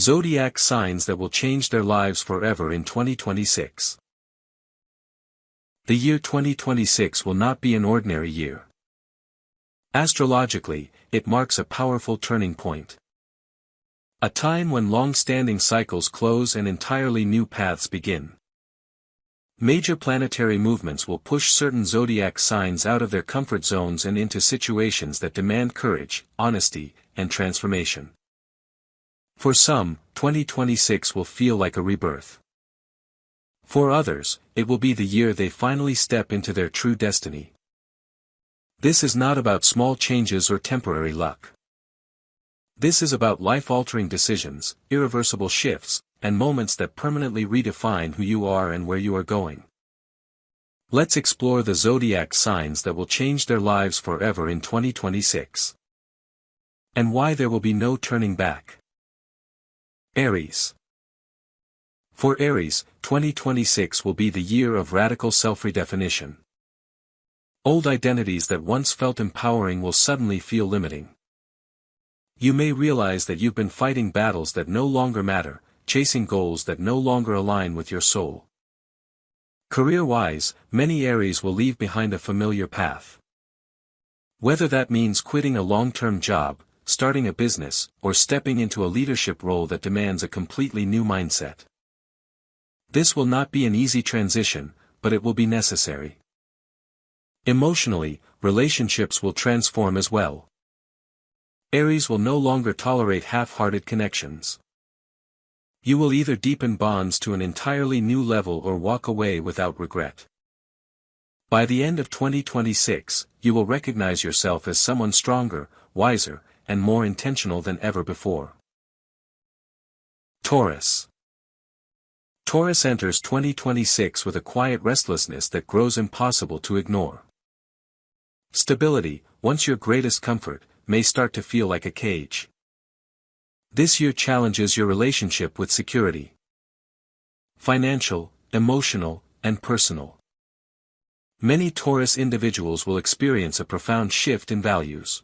Zodiac signs that will change their lives forever in 2026. The year 2026 will not be an ordinary year. Astrologically, it marks a powerful turning point. A time when long-standing cycles close and entirely new paths begin. Major planetary movements will push certain zodiac signs out of their comfort zones and into situations that demand courage, honesty, and transformation. For some, 2026 will feel like a rebirth. For others, it will be the year they finally step into their true destiny. This is not about small changes or temporary luck. This is about life-altering decisions, irreversible shifts, and moments that permanently redefine who you are and where you are going. Let's explore the zodiac signs that will change their lives forever in 2026. And why there will be no turning back. Aries. For Aries, 2026 will be the year of radical self-redefinition. Old identities that once felt empowering will suddenly feel limiting. You may realize that you've been fighting battles that no longer matter, chasing goals that no longer align with your soul. Career-wise, many Aries will leave behind a familiar path. Whether that means quitting a long-term job, starting a business, or stepping into a leadership role that demands a completely new mindset. This will not be an easy transition, but it will be necessary. Emotionally, relationships will transform as well. Aries will no longer tolerate half-hearted connections. You will either deepen bonds to an entirely new level or walk away without regret. By the end of 2026, you will recognize yourself as someone stronger, wiser, and more intentional than ever before. Taurus. Taurus enters 2026 with a quiet restlessness that grows impossible to ignore. Stability, once your greatest comfort, may start to feel like a cage. This year challenges your relationship with security. Financial, emotional, and personal. Many Taurus individuals will experience a profound shift in values.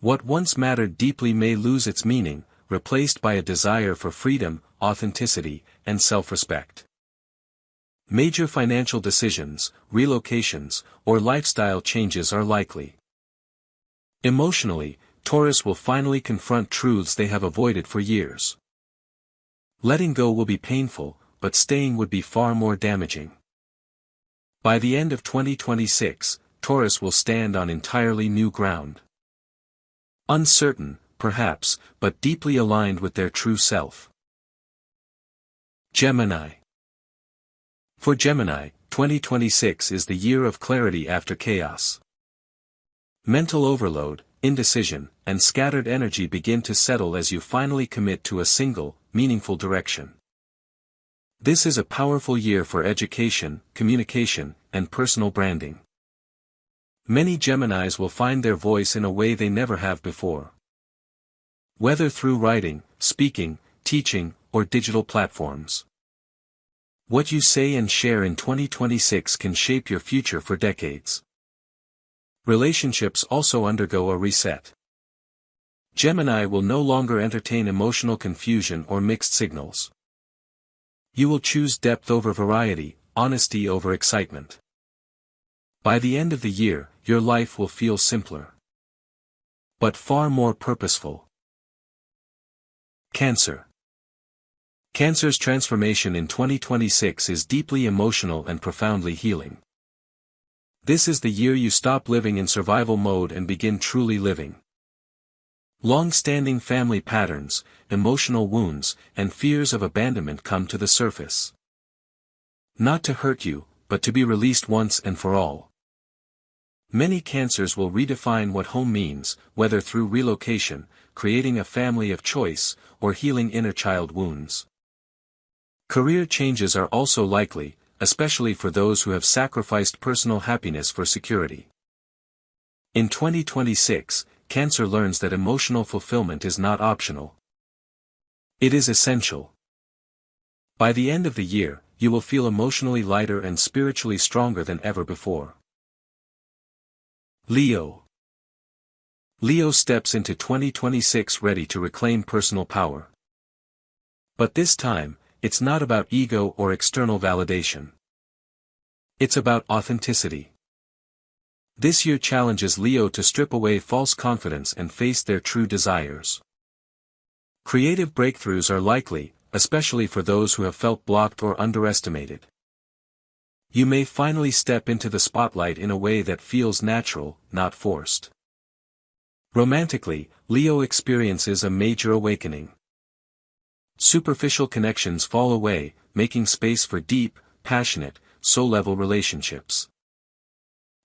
What once mattered deeply may lose its meaning, replaced by a desire for freedom, authenticity, and self-respect. Major financial decisions, relocations, or lifestyle changes are likely. Emotionally, Taurus will finally confront truths they have avoided for years. Letting go will be painful, but staying would be far more damaging. By the end of 2026, Taurus will stand on entirely new ground. Uncertain, perhaps, but deeply aligned with their true self. Gemini. For Gemini, 2026 is the year of clarity after chaos. Mental overload, indecision, and scattered energy begin to settle as you finally commit to a single, meaningful direction. This is a powerful year for education, communication, and personal branding. Many Geminis will find their voice in a way they never have before. Whether through writing, speaking, teaching, or digital platforms. What you say and share in 2026 can shape your future for decades. Relationships also undergo a reset. Gemini will no longer entertain emotional confusion or mixed signals. You will choose depth over variety, honesty over excitement. By the end of the year, your life will feel simpler, but far more purposeful. Cancer. Cancer's transformation in 2026 is deeply emotional and profoundly healing. This is the year you stop living in survival mode and begin truly living. Long-standing family patterns, emotional wounds, and fears of abandonment come to the surface. Not to hurt you, but to be released once and for all. Many Cancers will redefine what home means, whether through relocation, creating a family of choice, or healing inner child wounds. Career changes are also likely, especially for those who have sacrificed personal happiness for security. In 2026, Cancer learns that emotional fulfillment is not optional. It is essential. By the end of the year, you will feel emotionally lighter and spiritually stronger than ever before. Leo. Leo steps into 2026 ready to reclaim personal power. But this time, it's not about ego or external validation. It's about authenticity. This year challenges Leo to strip away false confidence and face their true desires. Creative breakthroughs are likely, especially for those who have felt blocked or underestimated. You may finally step into the spotlight in a way that feels natural, not forced. Romantically, Leo experiences a major awakening. Superficial connections fall away, making space for deep, passionate, soul-level relationships.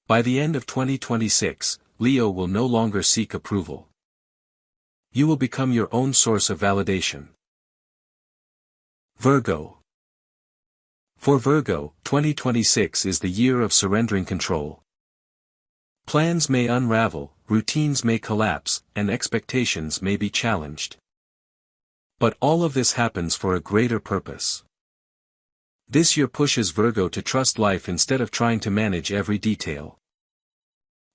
By the end of 2026, Leo will no longer seek approval. You will become your own source of validation. Virgo. For Virgo, 2026 is the year of surrendering control. Plans may unravel, routines may collapse, and expectations may be challenged. But all of this happens for a greater purpose. This year pushes Virgo to trust life instead of trying to manage every detail.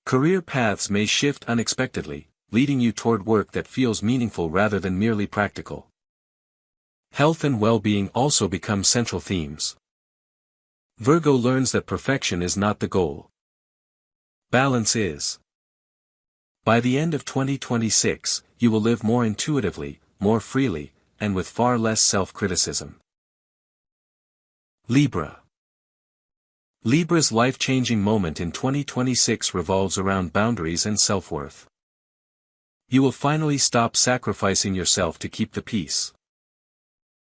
Career paths may shift unexpectedly, leading you toward work that feels meaningful rather than merely practical. Health and well-being also become central themes. Virgo learns that perfection is not the goal. Balance is. By the end of 2026, you will live more intuitively, more freely, and with far less self-criticism. Libra. Libra's life-changing moment in 2026 revolves around boundaries and self-worth. You will finally stop sacrificing yourself to keep the peace.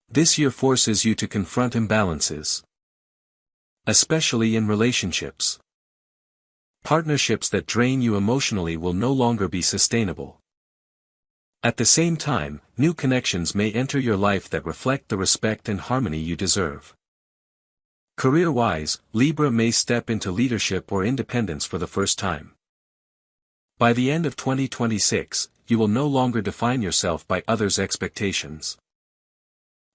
This year forces you to confront imbalances. Especially in relationships. Partnerships that drain you emotionally will no longer be sustainable. At the same time, new connections may enter your life that reflect the respect and harmony you deserve. Career-wise, Libra may step into leadership or independence for the first time. By the end of 2026, you will no longer define yourself by others' expectations.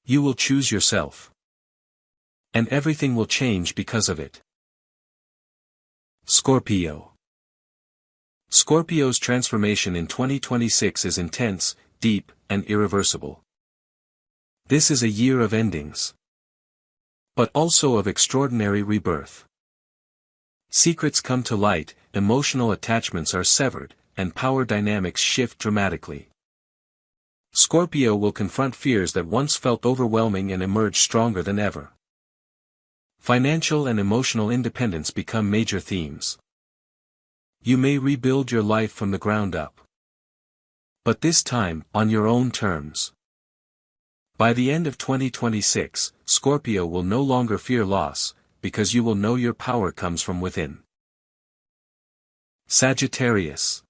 You will choose yourself. And everything will change because of it. Scorpio. Scorpio's transformation in 2026 is intense, deep, and irreversible. This is a year of endings. But also of extraordinary rebirth. Secrets come to light, emotional attachments are severed, and power dynamics shift dramatically. Scorpio will confront fears that once felt overwhelming and emerge stronger than ever. Financial and emotional independence become major themes. You may rebuild your life from the ground up. But this time, on your own terms. By the end of 2026, Scorpio will no longer fear loss, because you will know your power comes from within. Sagittarius.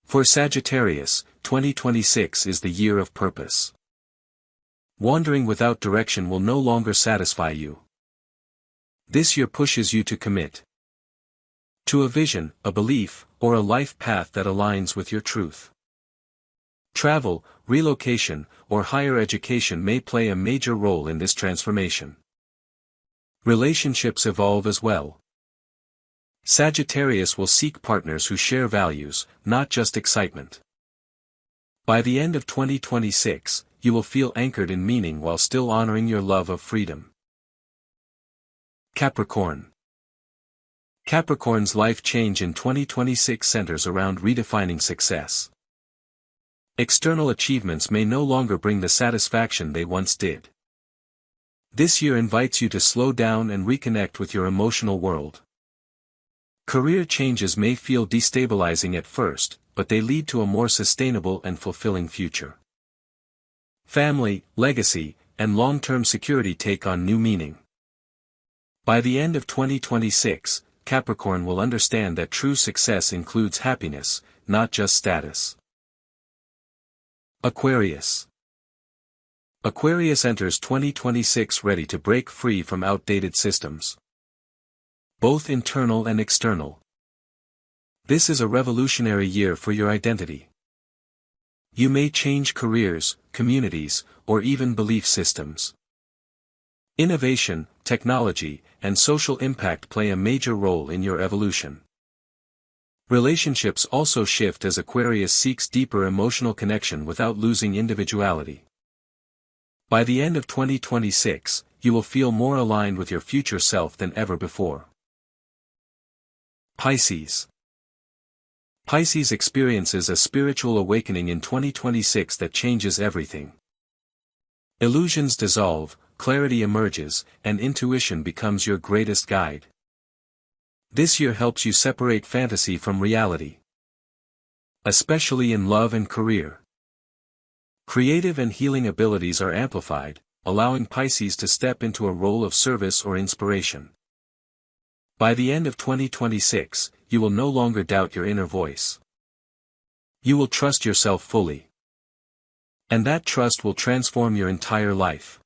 For Sagittarius, 2026 is the year of purpose. Wandering without direction will no longer satisfy you. This year pushes you to commit to a vision, a belief, or a life path that aligns with your truth. Travel, relocation, or higher education may play a major role in this transformation. Relationships evolve as well. Sagittarius will seek partners who share values, not just excitement. By the end of 2026, you will feel anchored in meaning while still honoring your love of freedom. Capricorn. Capricorn's life change in 2026 centers around redefining success. External achievements may no longer bring the satisfaction they once did. This year invites you to slow down and reconnect with your emotional world. Career changes may feel destabilizing at first, but they lead to a more sustainable and fulfilling future. Family, legacy, and long-term security take on new meaning. By the end of 2026, Capricorn will understand that true success includes happiness, not just status. Aquarius. Aquarius enters 2026 ready to break free from outdated systems. Both internal and external. This is a revolutionary year for your identity. You may change careers, communities, or even belief systems. Innovation, technology, and social impact play a major role in your evolution. Relationships also shift as Aquarius seeks deeper emotional connection without losing individuality. By the end of 2026, you will feel more aligned with your future self than ever before. Pisces. Pisces experiences a spiritual awakening in 2026 that changes everything. Illusions dissolve, clarity emerges, and intuition becomes your greatest guide. This year helps you separate fantasy from reality. Especially in love and career. Creative and healing abilities are amplified, allowing Pisces to step into a role of service or inspiration. By the end of 2026, you will no longer doubt your inner voice. You will trust yourself fully. And that trust will transform your entire life.